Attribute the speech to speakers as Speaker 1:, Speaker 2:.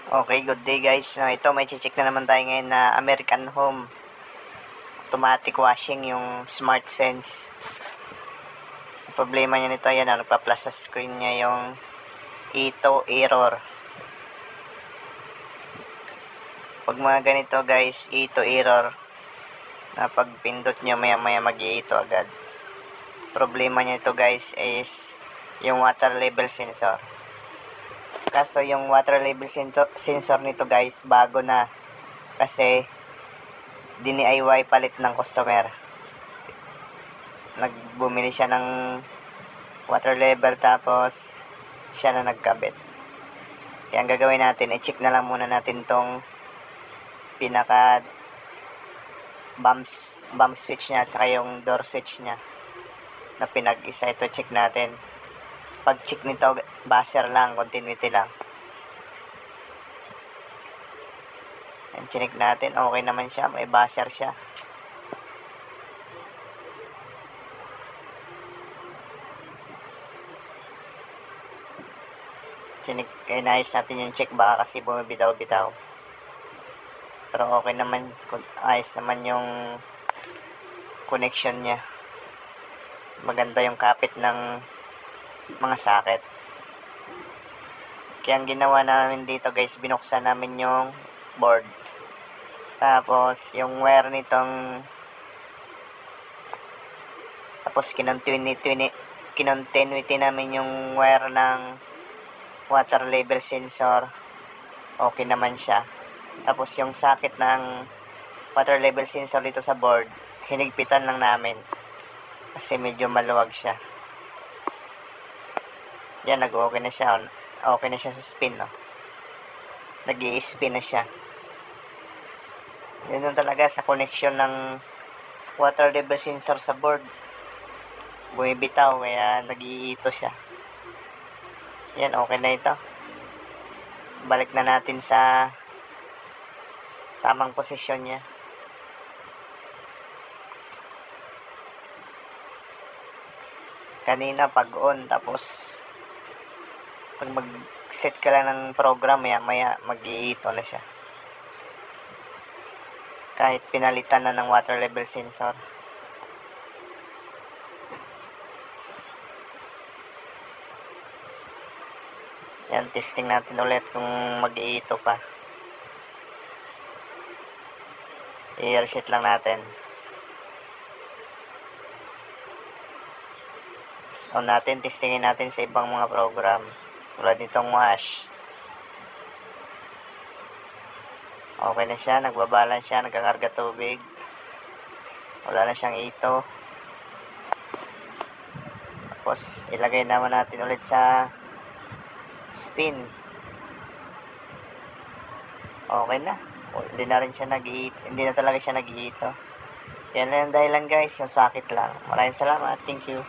Speaker 1: Okay, good day guys. Ito may check na naman tayo ngayon na American Home. Automatic washing yung Smart Sense. Ang problema niya nito, yan, nagpa-plus sa screen niya yung ito error. Pag mga ganito guys, ito error, na pag pindot nyo maya maya mag-ito agad. Problema niya ito guys is yung water level sensor. Kaso yung water level sensor nito guys, bago na. Kasi DIY palit ng customer. Nagbumili siya ng water level tapos siya na nagkabit. Kaya ang gagawin natin, i-check na lang muna natin tong pinaka bump switch niya at saka yung door switch niya na pinag-isa. Ito check natin. Pag check nito, buzzer lang, continuity lang. And check natin, okay naman siya, may buzzer siya. Inayos natin yung check, baka kasi bumibitaw-bitaw. Pero okay naman, ayos naman yung connection niya. Maganda yung kapit ng mga socket. Kaya ang ginawa namin dito guys, binuksan namin yung board. Tapos yung wire nitong kinontinuity namin yung wire ng water level sensor. Okay naman siya. Tapos yung socket ng water level sensor dito sa board, hinigpitan lang namin kasi medyo maluwag siya. Yan, nag-okay na siya. Okay na siya sa spin, no? Nag-i-spin na siya. Yun lang talaga sa connection ng water level sensor sa board. Bumibitaw, kaya nag-iito siya. Yan, okay na ito. Balik na natin sa tamang posisyon niya. Kanina pag on, tapos pag mag-set ka lang ng program, maya mag-iito na siya. Kahit pinalitan na ng water level sensor. Yan, testing natin ulit kung mag-iito pa. I-reset lang natin. On natin, testingin natin sa ibang mga program. Tulad nitong wash. Okay na siya, nagbabalance siya, nagkakarga tubig. Wala na siyang ito. Tapos, ilagay naman natin ulit sa spin. Okay na. Hindi na talaga siya nag-iito. Yan lang yung dahilan guys, yung sakit lang. Maraming salamat. Thank you.